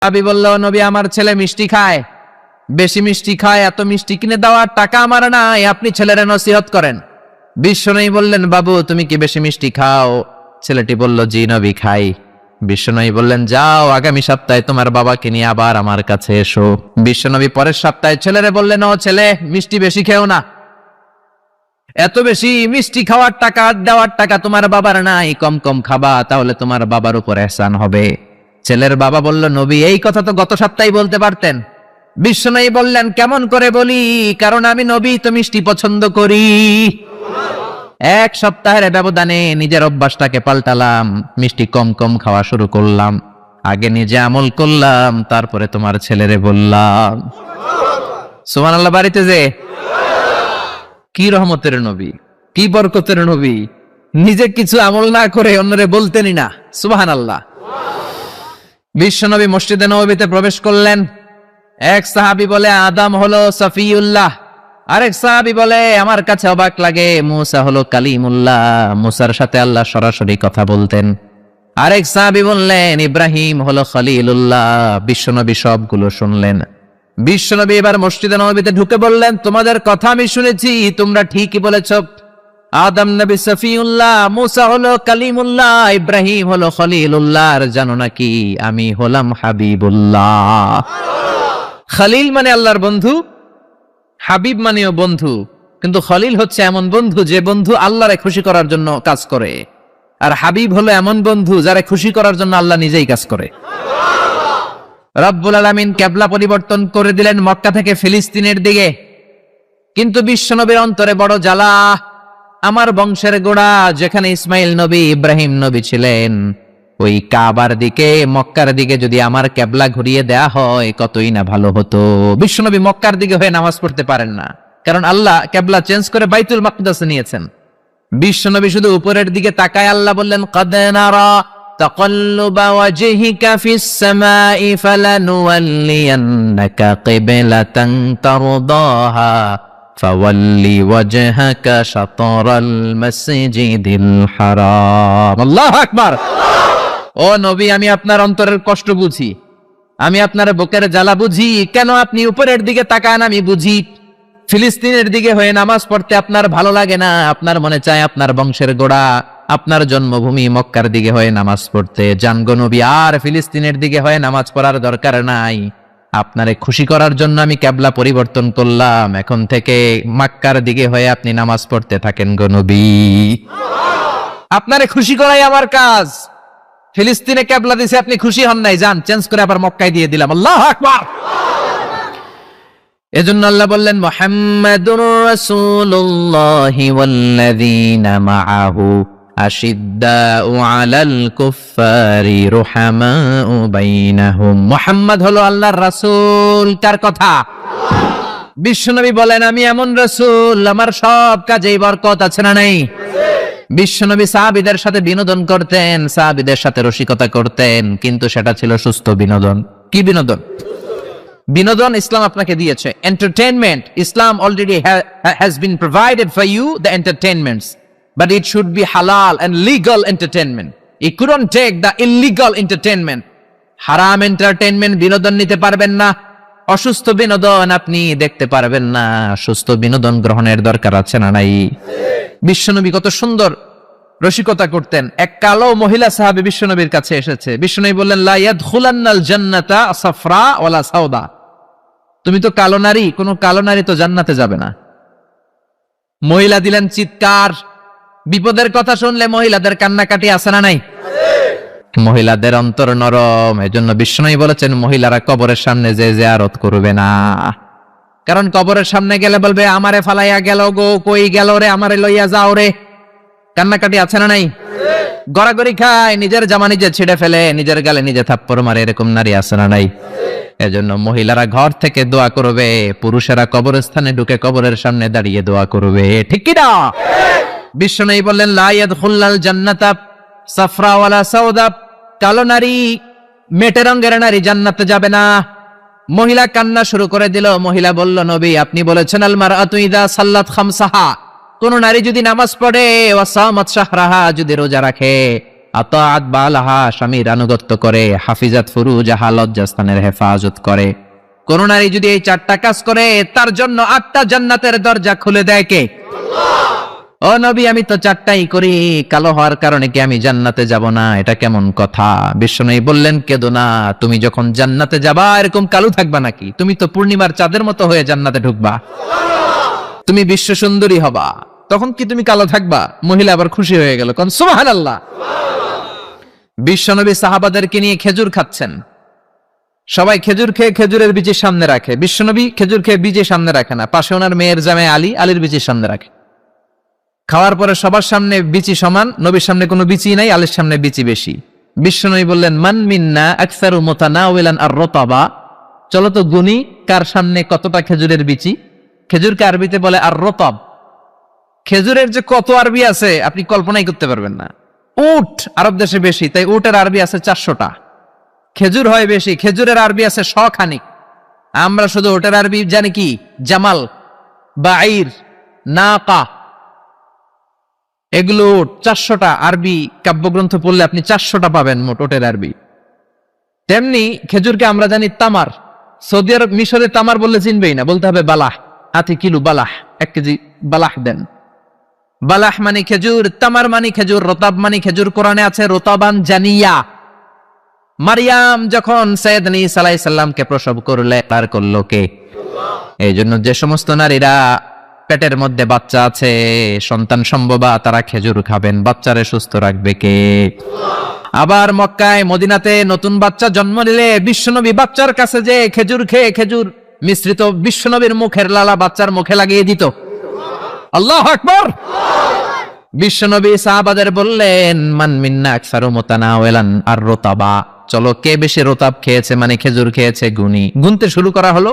সাহাবী বলল, নবী আমার ছেলে মিষ্টি খায়, বেশি মিষ্টি খায়, এত মিষ্টি কিনে দেওয়ার টাকা আমার নাই, আপনি ছেলের নসিহত করেন। বিশ্বনবী বললেন, বাবু তুমি কি বেশি মিষ্টি খাও? ছেলেটি বলল, জি নবী খাই। বিশ্বনবী বললেন, যাও আগামী সপ্তাহে তোমার বাবাকে নিয়ে আবার আমার কাছে এসো। বিশ্বনবী পরের সপ্তাহে ছেলেরে বললেন, ও ছেলে মিষ্টি বেশি খেও না, এত বেশি মিষ্টি খাওয়ার টাকা দেওয়ার টাকা তোমার বাবার নাই, কম কম খাবা, তাহলে তোমার বাবার উপর ইহসান হবে। ছেলের বাবা বলল, নবী এই কথা তো গত সপ্তাহে বলতে পারতেন। বিশ্বনবী বললেন, কেমন করে বলি, কারণ আমি নবী তো মিষ্টি পছন্দ করি। এক সপ্তাহের ব্যবধানে নিজের অভ্যাসটাকে পাল্টালাম, মিষ্টি কম কম খাওয়া শুরু করলাম। আগে নিজে আমল করলাম, তারপরে তোমার ছেলেরে বললাম। সুবহানাল্লাহ। বাড়িতে যে কি রহমতের নবী, কি বরকতের নবী, নিজে কিছু আমল না করে অন্যরে বলতেনই না। সুবহানাল্লাহ। বিশ্বনবী মসজিদে নববীতে প্রবেশ করলেন। এক সাহাবী বলে, আদম হলো সফিউল্লাহ। আরেক সাহাবী বলে, আমার কাছে অবাক লাগে, মুসা হলো কালিমুল্লাহ, মুসার সাথে আল্লাহ সরাসরি কথা বলতেন। আরেক সাহাবী বললেন, ইব্রাহিম হলো খলিলুল্লাহ। বিশ্বনবী সবগুলো শুনলেন। বিশ্বনবী এবার মসজিদে নববীতে ঢুকে বললেন, তোমাদের কথা আমি শুনেছি, তোমরা ঠিকই বলেছ। আদম নবী সফিউল্লাহ, মুসা হলো কালিমুল্লাহ, ইব্রাহিম হলো খলিলুল্লাহ, আর জানো নাকি আমি হলাম হাবিবুল্লাহ। খলিল মানে আল্লাহর বন্ধু, হাবিব মানেও বন্ধু, কিন্তু খলিল হচ্ছে এমন বন্ধু যে বন্ধু আল্লাহরে খুশি করার জন্য কাজ করে, আর হাবিব হলো এমন বন্ধু যারা খুশি করার জন্য আল্লাহ নিজেই কাজ করে। রব্বুল আলামিন কিবলা পরিবর্তন করে দিলেন মক্কা থেকে ফিলিস্তিনের দিকে, কিন্তু বিশ্বনবীর অন্তরে বড় জ্বালা। আমার বংশের গোড়া যেখানে ইসমাইল নবী ইব্রাহিম নবী ছিলেন, ওই কাবার দিকে মক্কার দিকে যদি আমার কিবলা ঘুরিয়ে দেয়া হয় কতই না ভালো হতো। বিশ্বনবী মক্কার দিকে হয়ে নামাজ পড়তে পারেন না, কারণ আল্লাহ কিবলা চেঞ্জ করে বাইতুল মাকদাসে নিয়েছেন। বিশ্বনবী শুধু উপরের দিকে তাকায়, আল্লাহ বললেন, قد نرى تقلب وجهك في السماء فلنولينك قبلة ترضاها فول وجهك شطر المسجد الحرام। আল্লাহু আকবার। ও নবী, আমি আপনার অন্তরের কষ্ট বুঝি, আমি আপনার বুকের জ্বালা বুঝি। কেন আপনি উপরের দিকে তাকান আমি বুঝি। ফিলিস্তিনের দিকে হয়ে নামাজ পড়তে আপনার ভালো লাগে না, আপনার মনে চায় আপনার বংশের গোড়া, আপনার জন্মভূমি মক্কার দিকে হয়ে নামাজ পড়তে। জানগো নবী, আর ফিলিস্তিনের দিকে হয়ে নামাজ পড়ার দরকার নাই। আপনারে খুশি করার জন্য আমি কিবলা পরিবর্তন করলাম, এখন থেকে মক্কার দিকে হয়ে আপনি নামাজ পড়তে থাকেন গো নবী। আপনারে খুশি করাই আমার কাজ। ফিলিস্তিনে কিবলা দিছে, আপনি খুশি হন নাই, যান চেঞ্জ করে আবার মক্কায় দিয়ে দিলাম। আল্লাহু আকবার। এজন্য আল্লাহ বললেন, মুহাম্মাদুর রাসূলুল্লাহি ওয়াল্লাযীনা মাআহু আশিদ্দাউ আলাল কুফফারি রুহামাউ বাইনাহুম। মুহাম্মদ হলো আল্লাহর রাসূল। কার কথা? বিশ্বনবী বলেন, আমি এমন রাসূল, আমার সব কাজেই বরকত আছে না নাই? বিশ্বনবী সাহাবীদের সাথে বিনোদন করতেন, সাহাবীদের সাথে রসিকতা করতেন, কিন্তু সেটা ছিল সুস্থ বিনোদন। কি বিনোদন? বিনোদন ইসলাম আপনাকে দিয়েছে, entertainment. Islam already has been provided for you the entertainments, but it should be halal and legal entertainment. You couldn't take the illegal entertainment. হারাম এন্টারটেইনমেন্ট বিনোদন নিতে পারবেন না, অসুস্থ বিনোদন আপনি দেখতে পারবেন না। সুস্থ বিনোদন গ্রহণের দরকার আছে না নাই? বিশ্বনবী কত সুন্দর রসিকতা করতেন। এক কালো মহিলা সাহাবী বিশ্বনবীর কাছে এসেছে। বিশ্বনবী বললেন, লা ইয়াদখুলান্নাল জান্নাতা সাফরা ওয়ালা সাওদা। তুমি তো কালো নারী, কোন কালো নারী তো জান্নাতে যাবে না। মহিলা দিলেন চিৎকার। বিপদের কথা শুনলে মহিলাদের কান্নাকাটি আছে না নাই? মহিলাদের অন্তর নরম, এজন্য বিশ্বনবী বলেছেন, মহিলারা কবরের সামনে যে জিয়ারত করবে না, কারণ কবরের সামনে গেলে বলবে, আমারে ফালাইয়া গেল গো, কই গেল রে, আমারে লইয়া যাও রে। কান্নাকাটি আছে না নাই? গড়াগড়ি খায়, নিজের জামা নিজে ছিঁড়ে ফেলে, নিজের গালে নিজে থাপ্পড় মারে, এরকম নারী আছে না নাই? এজন্য মহিলারা ঘর থেকে দোয়া করবে, পুরুষেরা কবরস্থানে ঢুকে কবরের সামনে দাঁড়িয়ে দোয়া করবে। ঠিক কি না? বিশ্বনবী বললেন, লা ইয়াদখুলাল জান্নাতা সাফরা ওয়ালা সাওদা। কালো নারী, মেটে রঙের নারী জান্নাতে যাবে না। মহিলা কান্না শুরু করে দিল। মহিলা বলল, নবী আপনি বলেছেন, আল মারআতু ইযা সাল্লাত খামসাহা, কোন নারী যদি নামাজ পড়ে, ওয়া সামাত শাহরাহা, যদি রোজা রাখে, আতাআত বালাহা, স্বামীর আনুগত্য করে, হাফিজাত ফুরুজাহা, লজ্জাস্থানের হেফাজত করে। কোন নারী যদি এই 4টা কাজ করে, তার জন্য 8টা জান্নাতের দরজা খুলে দেয় কে? ও নবী, আমি তো 4টাই করি, কালো হওয়ার কারণে কি আমি জান্নাতে যাব না? এটা কেমন কথা? বিশ্বনবী বললেন, কেঁদো না, তুমি যখন জান্নাতে যাবা এরকম কালো থাকবা নাকি? তুমি তো পূর্ণিমার চাঁদের মতো হয়ে জান্নাতে ঢুকবা, তুমি বিশ্ব সুন্দরী হবা, তখন কি তুমি কালো থাকবা? মহিলা আবার খুশি হয়ে গেল, কোন সুবহানাল্লাহ। বিশ্বনবী সাহাবাদেরকে নিয়ে খেজুর খাচ্ছেন, সবাই খেজুর খেয়ে খেজুরের বিচি সামনে রাখে, বিশ্বনবী খেজুর খেয়ে বিচি সামনে রাখে না, পাশে ওনার মেয়ের জামাই আলী, আলীর বিচি সামনে রাখে। খাওয়ার পরে সবার সামনে বিচি সমান, নবীর সামনে কোনো বিচি নাই, আলীর সামনে বিচি বেশি। বিশ্বনবী বললেন, মান মিন্না আকসারু মুতানাওয়ালান আর-রতাবা, চলো তো গুনি কার সামনে কতটা খেজুরের বিচি। খেজুরকে আরবিতে বলে আর-রতাব। খেজুরের যে কত আরবি আছে আপনি কল্পনাই করতে পারবেন না। উট আরব দেশে বেশি, তাই উটের আরবি আছে 400টা। খেজুর হয় বেশি, খেজুরের আরবি আছে 100 খানিক। আমরা শুধু উটের আরবি জানি কি? জামাল, বাঈর, নাকা, এগুলো 400টা আরবি কাব্যগ্রন্থ পড়লে আপনি 400টা পাবেন মোট উটের আরবি। তেমনি খেজুরকে আমরা জানি তামার। সৌদি আরব, মিশরে তামার বললে চিনবেই না, বলতে হবে বালাহ। আতি কিলো বালাহ, 1 কেজি বালাহ দেন। বালাহ মানে খেজুর, তামার মানে খেজুর, রতাব মানে খেজুর। কোরআনে আছে রতাবান জানিয়া। মারিয়াম যখন সাইয়েদনা ঈসা আলাইহিস সালামকে প্রসব করলে, তার করলো কে? এই জন্য যে সমস্ত নারীরা পেটের মধ্যে বাচ্চা আছে, সন্তান সম্ভবা, তারা খেজুর খাবেন। বাচ্চারে সুস্থ রাখবে কে? আবার মক্কায় মদিনাতে নতুন বাচ্চা জন্ম নিলে বিশ্বনবী বাচ্চার কাছে যে খেজুর খেয়ে খেজুর মিশ্রিত বিশ্বনবীর মুখের লালা বাচ্চার মুখে লাগিয়ে দিত। আল্লাহু আকবার। বিশ্বনবী সাহাবাদের বললেন, মান মিন্না আকসারু মুতানাওয়ালান আর-রতাবা, চলো কে বেশি রতাব খেয়েছে, মানে খেজুর খেয়েছে, গুনি। গুনতে শুরু করা হলো।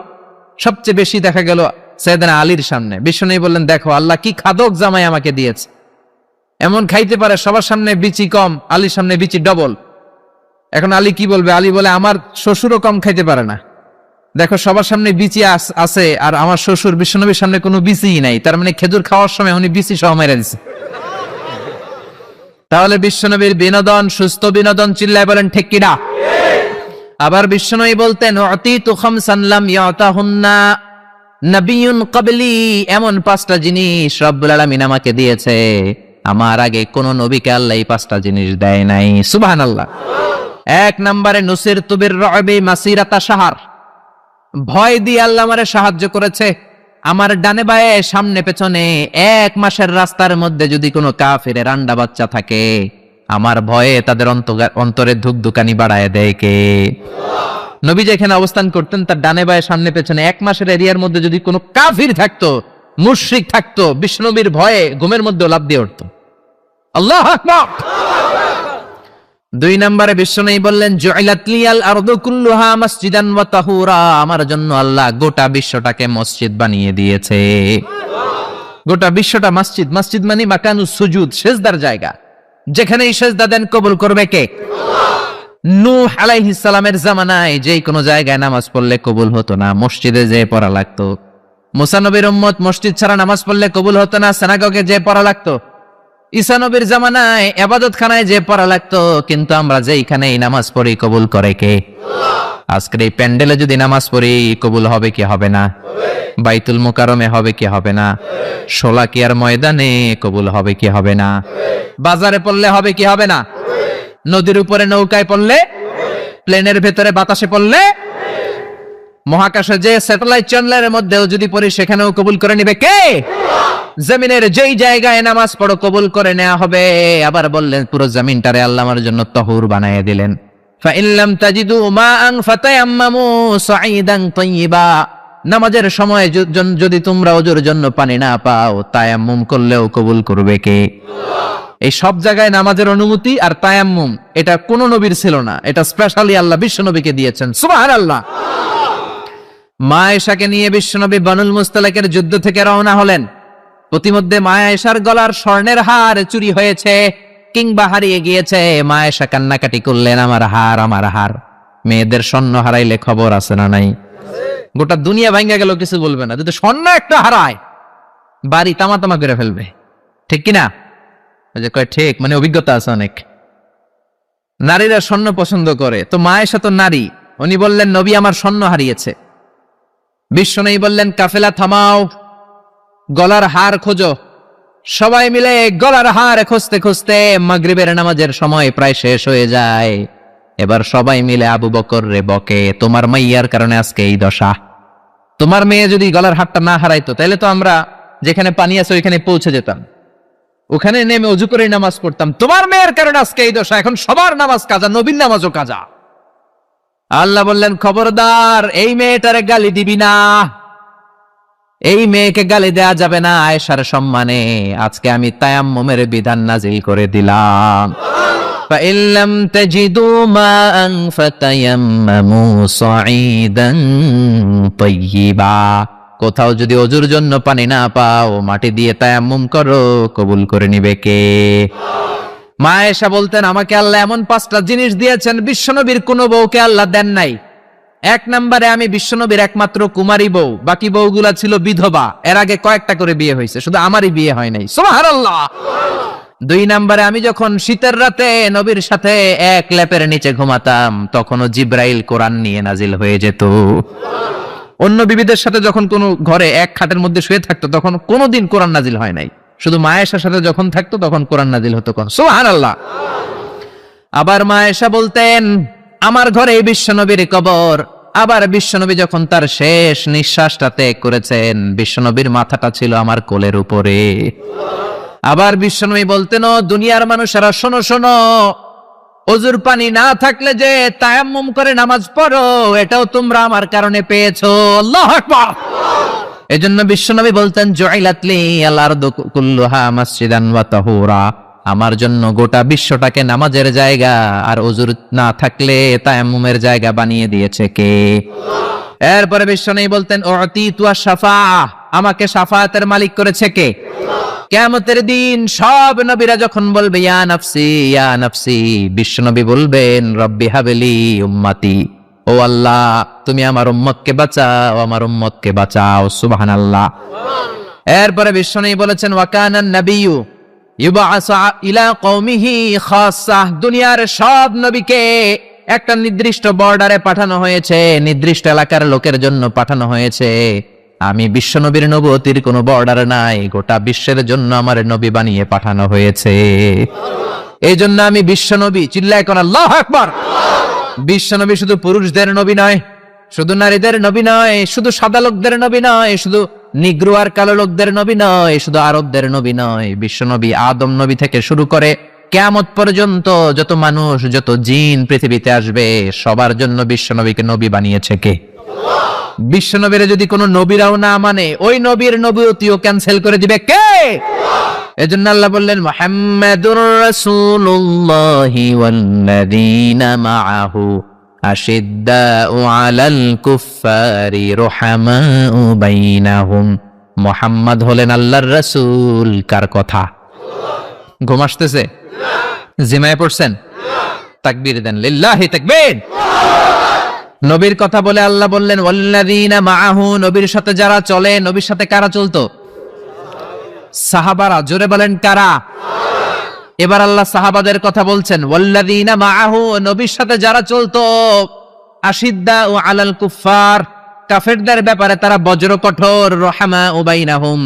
সবচেয়ে বেশি দেখা গেল সাইয়েদনা আলীর সামনে। বিশ্বনবী বললেন, দেখো আল্লাহ কি খাদক জামাই আমাকে দিয়েছে, এমন খাইতে পারে, সবার সামনে বিচি কম, আলীর সামনে বিচি ডবল। এখন আলী কি বলবে? আলী বলে, আমার শ্বশুরও কম খাইতে পারে না, দেখো সবার সামনে বিচি আছে আর আমার শ্বশুর বিশ্বনবীর সামনে কোনো বিচিই নাই, তার মানে খেজুর খাওয়ার সময় উনি বিচি সহ মেরে দিছে। তাহলে বিশ্বনবীর বিনোদন সুস্থ বিনোদন, চিল্লায় বলেন ঠিক কিনা? আবার বিশ্বনবী বলতেন, উতিতু খামসান লাম ইয়াতাহুন্না নাবিয়্যুন ক্বাবলি, এমন 5টা জিনিস রব্বুল আলামিন আমাকে দিয়েছে, আমার আগে কোন নবীকে আল্লাহ এই 5টা জিনিস দেয় নাই। সুবহানাল্লাহ। 1 নম্বরে নুসিরতু বির-রু'বি মাসিরাতা শাহর, ভয় দিয়ে আল্লাহ আমারে সাহায্য করেছে। আমার ডানে বায়ে সামনে পেছনে 1 মাসের রাস্তার মধ্যে যদি কোনো কাফিরের আন্ডা বাচ্চা থাকে, আমার ভয়ে তাদের অন্তরে ধুকধুকানি বাড়ায় দেয় কে? নবী যেখানে অবস্থান করতেন তার ডানে বায়ে সামনে পেছনে 1 মাসের এরিয়ার মধ্যে যদি কোনো কাফির থাকতো, মুশরিক থাকতো, বিশ্বনবীর ভয়ে ঘুমের মধ্যে লাফ দিয়ে উঠতো। আল্লাহু আকবার। 2 নম্বরে বিশ্বনবী বললেন, জুইলাত লিয়াল আরদু কুল্লুহা মাসজিদান ওয়া তাহুরা, আমার জন্য আল্লাহ গোটা বিশ্বটাকে মসজিদ বানিয়ে দিয়েছে। গোটা বিশ্বটা মসজিদ। মসজিদ মানে মাকানুস সুজুদ, সিজদার জায়গা, যেখানেই সিজদা দেন কবুল করবে কে? নূহ আলাইহিস সালামের জামানায় যেই কোনো জায়গায় নামাজ পড়লে কবুল হতো না, মসজিদে যেয়ে পড়া লাগতো। মুসা নবীর উম্মত মসজিদ ছাড়া নামাজ পড়লে কবুল হতো না, সিনাগগে যেয়ে পড়া লাগতো। ঈসা নবীর জামানায় ইবাদতখানায় যেয়ে পড়া লাগতো। কিন্তু আমরা যেইখানেই নামাজ পড়ি কবুল করে কে? আজকের এই প্যান্ডেলে যদি নামাজ পড়ি কবুল হবে কি হবে না? বাইতুল মুকাররমে হবে কি হবে না? শোলাকিয়ার ময়দানে কবুল হবে কি হবে না? বাজারে পড়লে হবে কি হবে না? নদীর উপরে নৌকায় পড়লে, প্লেনের ভেতরে বাতাসে পড়লে, মহাকাশে যে স্যাটেলাইট চ্যানেলের মধ্যেও যদি পড়ি সেখানেও কবুল করে নিবে কে? জমিনের যেই জায়গায় নামাজ পড়ো কবুল করে নেওয়া হবে। আবার বললেন পুরো জমিনটারে আল্লাহ আমার জন্য তাহুর বানায় দিলেন। ফাইন লাম তাজিদু মাআন ফাতায়াম্মামু সাঈদান তাইয়্যিবা, নামাজের সময় যদি তোমরা ওযুর জন্য পানি না পাও, তায়াম্মুম করলেও কবুল করবে কে? এই সব জায়গায় নামাজের অনুমতি আর তায়াম্মুম, এটা কোন নবীর ছিল না, এটা স্পেশালি আল্লাহ বিশ্ব নবীকে দিয়েছেন। সুবহানাল্লাহ। মা আয়েশাকে নিয়ে বিশ্বনবী বানুল মুস্তালাকের যুদ্ধ থেকে রওনা হলেন। প্রতিমধ্যে মা আয়েশার গলার স্বর্ণের হার চুরি হয়েছে কিংবা হারিয়ে গিয়েছে। মা আয়েশা কান্নাকাটি করলেন, আমার হার, আমার হার। মেয়েদের স্বর্ণ হারাইলে খবর আছে না নাই? গোটা দুনিয়া ভাঙ্গা গেল কিছু বলবে না, যদি স্বর্ণ একটা হারায় বাড়ি তামা তামা করে ফেলবে, ঠিক কিনা? যে কয় ঠিক, মানে অভিজ্ঞতা আছে অনেক। নারীরা স্বর্ণ পছন্দ করে, তো মা আয়েশা তো নারী, উনি বললেন নবী আমার স্বর্ণ হারিয়েছে। বিশ্বনবী বললেন কাফেলা থামাও, গলার হার খোঁজো। সবাই মিলে গলার হার খুঁজতে খুঁজতে মাগরিবের নামাজের সময় প্রায় শেষ হয়ে যায়। এবার সবাই মিলে আবু বকর রে বকে, তোমার মাইয়ার কারণে আজকে এই দশা। তোমার মেয়ে যদি গলার হারটা না হারাইতো তাহলে তো আমরা যেখানে পানি আছে ওইখানে পৌঁছে যেতাম, ওখানে নেমে অজু করে নামাজ পড়তাম। তোমার মেয়ের কারণে আজকে এই দশা, এখন সবার নামাজ কাজা, নবীর নামাজও কাজা। আল্লাহ বললেন খবরদার, এই মেয়েটারে গালি দিবি না, এই মেয়েকে গালি দেয়া যাবে না আয়েশার সম্মানে। আজকে আমি তায়াম্মুমের বিধান নাজিল করে দিলাম। فَإِن لَّمْ تَجِدُوا مَاءً فَتَيَمَّمُوا صَعِيدًا طَيِّبًا, কোথাও যদি অজুর জন্য পানি না পাও, মাটি দিয়ে তায়াম্মুম করো, কবুল করে নিবে কে? মা আয়েশা বলতেন আমাকে আল্লাহ এমন 5টা জিনিস দিয়েছেন বিশ্বনবীর কোনো বউকে আল্লাহ দেন নাই। 1 নম্বরে আমি বিশ্বনবীর একমাত্র কুমারী বউ, বাকি বউগুলা ছিল বিধবা, এর আগে কয়েকটা করে বিয়ে হয়েছে, শুধু আমারই বিয়ে হয় নাই। সুবহানাল্লাহ। 2 নম্বরে আমি যখন শীতের রাতে নবীর সাথে এক লেপের নিচে ঘুমাতাম, তখনও জিব্রাইল কোরআন নিয়ে নাজিল হয়ে যেত। অন্য বিবিদের সাথে যখন কোনো ঘরে এক খাটের মধ্যে শুয়ে থাকতো তখন কোনোদিন কোরআন নাজিল হয় নাই, শুধু মা আয়েশার সাথে যখন থাকতো তখন কোরআন নাজিল হতো। কোন সুবহানাল্লাহ। আবার মা আয়েশা বলতেন আমার ঘরে বিশ্বনবীর কবর। আবার বিশ্বনবী যখন তার শেষ নিঃশ্বাসটা ত্যাগ করেছেন, বিশ্বনবীর মাথাটা ছিল আমার কোলের উপরে। আবার বিশ্বনবী বলতেন ও দুনিয়ার মানুষেরা শোনো শোনো, ওযুর পানি না থাকলে যে তায়াম্মুম করে নামাজ পড়ো, এটাও তোমরা আমার কারণে পেয়েছো। আল্লাহু আকবার। এজন্য বিশ্বনবী বলতেন জুইলাত লি আল আরদু কুল্লুহা মাসজিদান ওয়া তাহুরা, আমার জন্য গোটা বিশ্বটাকে নামাজের জায়গা আর ওযুর না থাকলে তায়াম্মুমের জায়গা বানিয়ে দিয়েছে কে? এরপরে বিশ্বনবী বলতেন উতিতু আশ-শাফাআহ, আমাকে শাফায়াতের মালিক করেছে কে? কিয়ামতের দিন সব নবীরা যখন বলবে ইয়া নাফসি ইয়া নাফসি, বিশ্বনবী বলবেন রব্বি হাবলি উম্মতি, ও আল্লাহ তুমি আমার উম্মতকে বাঁচাও, আমার উম্মতকে বাঁচাও। সুবহানাল্লাহ। এরপরে বিশ্বনবী বলেছেন ওয়া কানান নাবিয়্যু ইউবআসু ইলা কওমিহি খাসসাহ, দুনিয়ার সব নবীকে একটা নির্দিষ্ট বর্ডারে পাঠানো হয়েছে, নির্দিষ্ট এলাকার লোকের জন্য পাঠানো হয়েছে। আমি বিশ্বনবীর নবুয়তির কোনো বর্ডার নাই, গোটা বিশ্বের জন্য আমার নবী বানিয়ে পাঠানো হয়েছে। এই জন্য আমি বিশ্বনবী, চিল্লায় কোন আল্লাহু আকবার। বিশ্বনবী শুধু পুরুষদের নবী নয়, শুধু নারীদের নবী নয়, শুধু সাদা লোকদের নবী নয়, শুধু নিগ্রো আর কালো লোকদের নবী নয়, শুধু আরবদের নবী নয়। বিশ্বনবী আদম নবী থেকে শুরু করে কিয়ামত পর্যন্ত যত মানুষ যত জিন পৃথিবীতে আসবে সবার জন্য বিশ্বনবীকে নবী বানিয়েছে কে? বিশ্বনবীরে যদি কোনো নবীরাও না মানে, ওই নবীর নবুয়তিও ক্যান্সেল করে দিবে কে? এজন্য আল্লাহ বললেন মুহাম্মাদুর রাসূলুল্লাহি ওয়াল্লাযীনা মাআহু আশিদ্দাউ আলাল কুফফারি রুহামাউ বাইনাহুম। মুহাম্মদ হলেন আল্লাহর রাসূল। কার কথা? ঘুম আসতেছে? জিমায় পড়ছেন? তাকবীর দেন, লিল্লাহি তাকবীর। নবীর কথা বলে আল্লাহ বললেন ওয়াল্লাযীনা মাআহু, নবীর সাথে যারা চলে। নবীর সাথে কারা চলতো? সাহাবারা। জোরে বলেন কারা? এবার আল্লাহ সাহাবাদের কথা বলছেন ওয়াল্লাযীনা মাআহু, নবীর সাথে যারা চলতো। আশিদ্দাউ আলাল কুফফার, কাফেরদের ব্যাপারে তারা বজ্র কঠোর। রহমাউ বাইনাহুম,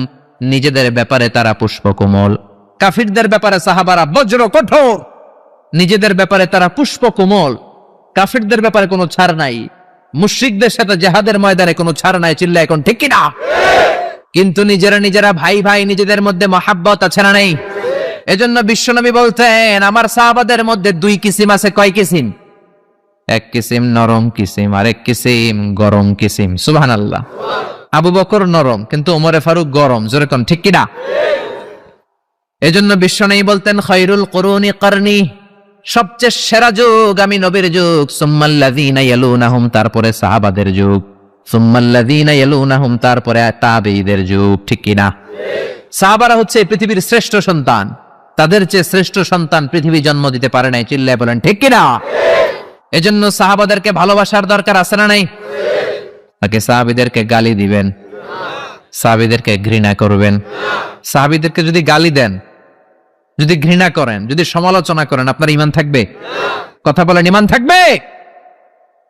নিজেদের ব্যাপারে তারা পুষ্পকোমল। কাফিরদের ব্যাপারে সাহাবারা বজ্র কঠোর, নিজেদের ব্যাপারে তারা পুষ্পকোমল। কাফিরদের ব্যাপারে কোনো ছাড় নাই, মুশরিকদের সাথে জিহাদের ময়দানে কোনো ছাড় নাই। চিল্লা এখন ঠিক কি না? কিন্তু নিজেরা ভাই ভাই, নিজেদের মধ্যে মহাব্বত আছে না নেই? এজন্য বিশ্বনবী বলতেন আমার সাহাবাদের মধ্যে 2 কিসিম আছে। কয় কিসিম? 1 কিসিম নরম কিসিম, আর 1 কিসিম গরম কিসিম। সুবহানাল্লাহ। আবু বকর নরম, কিন্তু ওমরে ফারুক গরম। জোরে কোন ঠিক কি না? এজন্য বিশ্বনবী বলতেন খায়রুল কুরুনি করনি, সবচেয়ে সেরা যুগ আমি নবীর যুগ। সুম্মাল্লাযীনা ইয়ালুনাহুম, তারপরে সাহাবাদের যুগ। সুম্মাল্লাযীনা ইয়ালুনাহুম, তারপরে তাবেঈদের যুগ। ঠিক কি না? সাহাবারা হচ্ছে পৃথিবীর শ্রেষ্ঠ সন্তান, তাদের চেয়ে শ্রেষ্ঠ সন্তান পৃথিবী জন্ম দিতে পারে নাই। চিল্লায় বলেন ঠিক কি না? এজন্য সাহাবাদেরকে ভালোবাসার দরকার আছে না নাই? নাকি সাহাবীদেরকে গালি দিবেন? সাহাবীদেরকে ঘৃণা করবেন? সাহাবীদেরকে যদি গালি দেন যদি ঘৃণা করেন, যদি সমালোচনা করেন, আপনার ঈমান থাকবে? কথা বলেন, ঈমান থাকবে?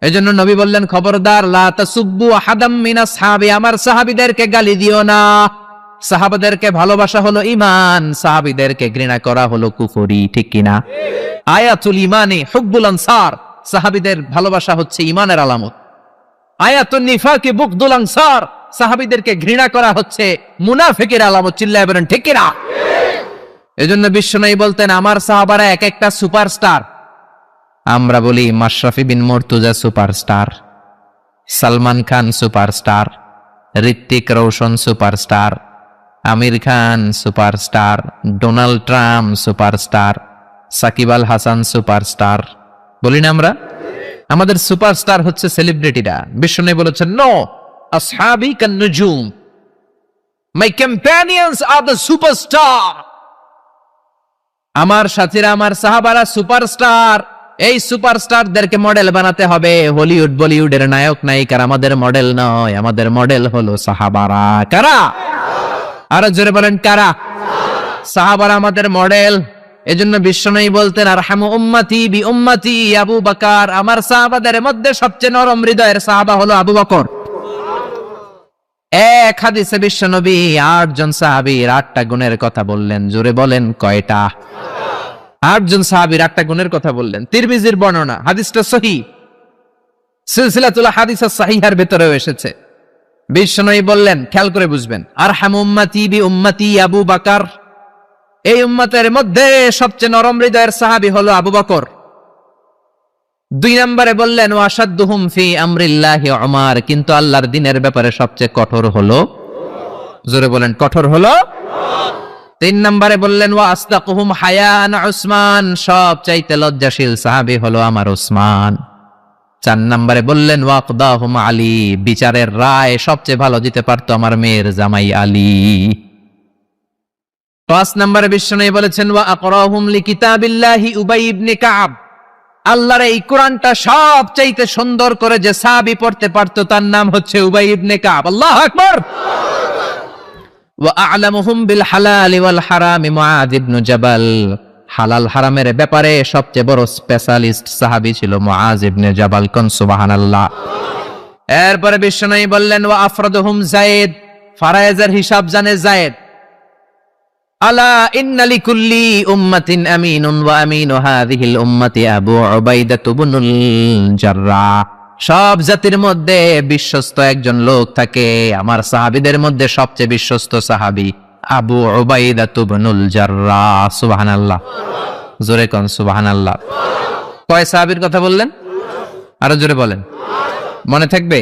এজন্য নবী বললেন, খবরদার, লা তাসুব্বু আহাদাম মিন আসহাবি, আমার সাহাবীদেরকে গালি দিও না। সাহাবাদেরকে ভালোবাসা হলো ঈমান, সাহাবীদেরকে ঘৃণা করা হলো কুফরি, ঠিক কিনা? আয়াতুল ঈমানি হুব্বুল আনসার, সাহাবীদের ভালোবাসা হচ্ছে ঈমানের আলামত। আয়াতুন নিফাকি বুগদুল আনসার, সাহাবীদেরকে ঘৃণা করা হচ্ছে মুনাফিকের আলামত। চিল্লায় বলেন ঠিক কিনা? এজন্য বিশ্বনবী বলতেন, আমার সাহাবারা এক একটা সুপারস্টার। আমরা বলি Mashrafe Bin Mortaza superstar, Salman Khan superstar, Hrithik Roshan superstar, Aamir Khan superstar, Donald Trump superstar, Shakib Al Hasan superstar, বলি না আমরা? আমাদের সুপারস্টার হচ্ছে সেলিব্রিটিরা। বিশ্বনবী বলেছেন, নো, আসহাবি কান নুজুম, মাই কম্প্যানিয়নস আর দ্য সুপারস্টার। আমার সাথীরা, আমার সাহাবারা সুপারস্টার। এই সুপারস্টারদেরকে মডেল বানাতে হবে। হলিউড বলিউডের নায়ক নায়িকার আমাদের মডেল নয়, আমাদের মডেল হলো সাহাবারা। কারা? আরো জোরে বলেন, কারা? সাহাবারা আমাদের মডেল। এজন্য বিশ্বনবী বলতেন, আরহামু উম্মতি বি উম্মতি আবু বকর, আমার সাহাবাদের মধ্যে সবচেয়ে নরম হৃদয়ের সাহাবা হলো আবু বকর। এক হাদিসে বিশ্বনবী 8 জন সাহাবীর 8টা গুণের কথা বললেন। জোরে বলেন, কয়টা? 8 জন সাহাবীর 8টা গুণের কথা বললেন। তিরমিজির বর্ণনা, হাদিসটা সহিহ, সিলসিলাতুল হাদিস সাহিহার ভিতরেও এসেছে। বিশ্বনবী বললেন, খেয়াল করে বুঝবেন, আরহামু উম্মতি বি উম্মতি আবু বকর, এই উম্মতের মধ্যে সবচেয়ে নরম হৃদয়ের সাহাবী হলো আবু বকর। 2 নম্বরে বললেন, ওয়াশাদ্দুহুম ফি আমরিল্লাহি উমর, কিন্তু আল্লাহর দ্বীনের ব্যাপারে সবচেয়ে কঠোর হলো, জোরে বলেন, কঠোর হলো। 3 নম্বরে বললেন, ওয়া আসদাকুহুম হায়ান উসমান, সবচাইতে লজ্জাশীল সাহাবী হলো আমার উসমান। 4 নম্বরে বললেন, ওয়াকদাহুম আলী, বিচারের রায় সবচেয়ে ভালো দিতে পারতো আমার মেয়ের জামাই আলী। 5 নম্বরে বিশ্বনবী বলেছেন, ওয়া আকরাহুম লিকিতাবিল্লাহি উবাই ইবনে কাব, আল্লাহর এই কোরআনটা সবচাইতে সুন্দর করে যে সাহাবী পড়তে পারতো তার নাম হচ্ছে উবাই ইবনে কাব। আল্লাহু আকবার। ওয়া আ'লামুহুম বিল হালাল ওয়াল হারাম মুআয ইবনে জাবাল, হালাল হারামের ব্যাপারে সবচেয়ে বড় স্পেশালিস্ট সাহাবী ছিল মুআয ইবনে জাবাল। কোন সুবহানাল্লাহ। এরপরে বিশ্বনবী বললেন, ওয়া আফরাদুহুম যায়েদ, ফারায়েজের হিসাব জানে যায়েদ। আলা ইন্না লিকুল্লি উম্মাতিন আমিনুন ওয়া আমিনু হাযিহিল উম্মতি আবু উবাইদা ইবনুল জাররাহ, সব জাতির মধ্যে বিশ্বস্ত একজন লোক থাকে, আমার সাহাবীদের মধ্যে সবচেয়ে বিশ্বস্ত সাহাবী আবু উবাইদা ইবনুল জাররাহ। সুবহানাল্লাহ, জোরে কোন সুবহানাল্লাহ। কয় সাহাবীর কথা বললেন? আরো জোরে বলেন, মনে থাকবে?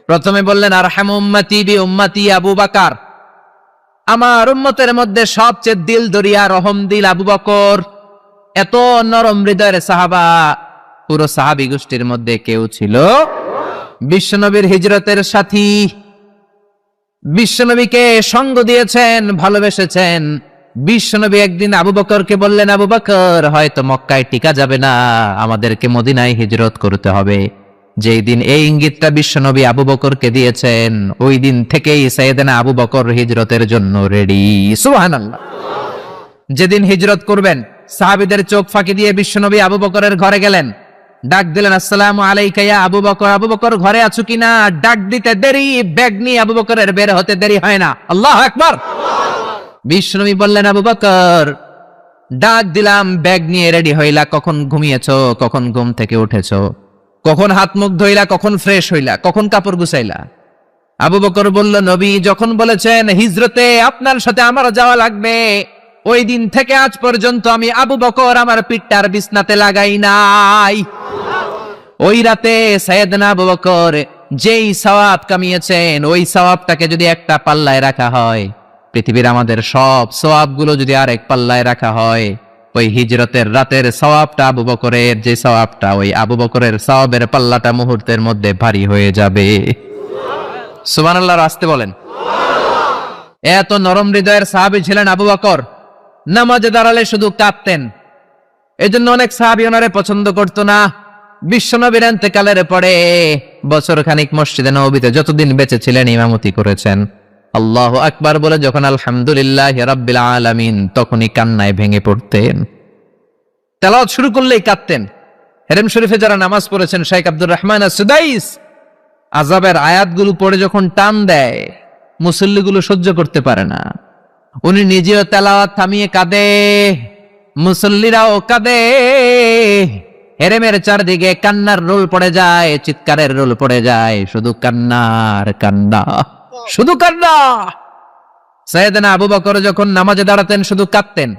প্রথমে বললেন, আরহামু উম্মতি বি উম্মতি আবু বকর, আমার উম্মতের মধ্যে সবচেয়ে দিল দরিয়া রহম দিল আবু বকর। এত নরম হৃদয়ের সাহাবা পুরো সাহাবী গোষ্ঠীর মধ্যে কেউ ছিল? বিশ্বনবীর হিজরতের সাথী, বিশ্বনবীকে সঙ্গ দিয়েছেন, ভালোবেসেছেন। বিশ্বনবী একদিন আবু বকরকে বললেন, আবু বকর, হয়তো মক্কায় টিকা যাবে না, আমাদেরকে মদিনায় হিজরত করতে হবে। যেই দিন এই ইঙ্গিতটা বিশ্বনবী আবু বকরকে দিয়েছেন, ওই দিন থেকেই সাইয়েদনা আবু বকর হিজরতের জন্য রেডি। সুবহানাল্লাহ। যেদিন হিজরত করবেন, সাহাবীদের চোখ ফাঁকি দিয়ে বিশ্বনবী আবু বকরের ঘরে গেলেন, ডাক দিলেন, আসসালামু আলাইকা ইয়া আবু বকর। আবু বকর ঘরে আছো কিনা? ডাক দিতে দেরি, ব্যাগ নিয়ে আবু বকরের বের হতে দেরি হয় না। আল্লাহু আকবার। বিশ্বনবী বললেন, আবু বকর, ডাক দিলাম, ব্যাগ নিয়ে রেডি হইলা, কখন ঘুমিয়েছো, কখন ঘুম থেকে উঠেছো, কখন হাত মুখ ধইলা, কখন ফ্রেশ হইলা, কখন কাপড় গুছাইলা? আবু বকর বলল, নবী যখন বলেছেন হিজরতে আপনার সাথে আমার যাওয়া লাগবে, ওই দিন থেকে আজ পর্যন্ত আমি আবু বকর আমার পিঠটার বিছনাতে লাগাই নাই। ওই রাতে সাইয়েদনা আবু বকর যেই সওয়াব কামিয়েছেন, ওই সওয়াবটাকে যদি একটা পাল্লায় রাখা হয়, পৃথিবীর আমাদের সব সওয়াবগুলো যদি আরেক পাল্লায় রাখা হয়, ওই হিজরতের রাতের সওয়াবটা আবু বকরের যে সওয়াবটা, ওই আবু বকরের সওয়াবের পাল্লাটা মুহূর্তের মধ্যে ভারী হয়ে যাবে। সুবহানাল্লাহ। আসতে বলেন। এত নরম হৃদয়ের সাহাবী ছিলেন আবু বকর। নামাজে দাঁড়ালে শুধু কাঁদতেন, এজন্য অনেক সাহাবী ওনারে পছন্দ করতো না। বিশ্বনবীর ইন্তেকালের পরে বছর খানিক মসজিদে নববীতে যতদিন বেঁচে ছিলেন ইমামতি করেছেন। আল্লাহু আকবার বলে যখন আলহামদুলিল্লাহ রাব্বিল আলামিন তখনই কান্নায় ভেঙে পড়তেন। তেলাওয়াত শুরু করলেই কাঁদতেন। হেরেম শরীফে যারা নামাজ পড়েছেন, শেখ আব্দুর রহমান as-সুদাইস আযাবের আয়াতগুলো পড়ে যখন টান দেয়, মুসল্লিগুলো সহ্য করতে পারে না। উনি নিজেও তেলাওয়াত থামিয়ে কাঁদে, মুসল্লিরাও কাঁদে। হেরেমের চারদিকে কান্নার রোল পড়ে যায়, চিৎকারের রোল পড়ে যায়, শুধু কান্নার কান্না, শুধু কান্না। সাইয়েদনা আবু বকর যখন নামাজে দাঁড়াতেন শুধু কাঁদতেন।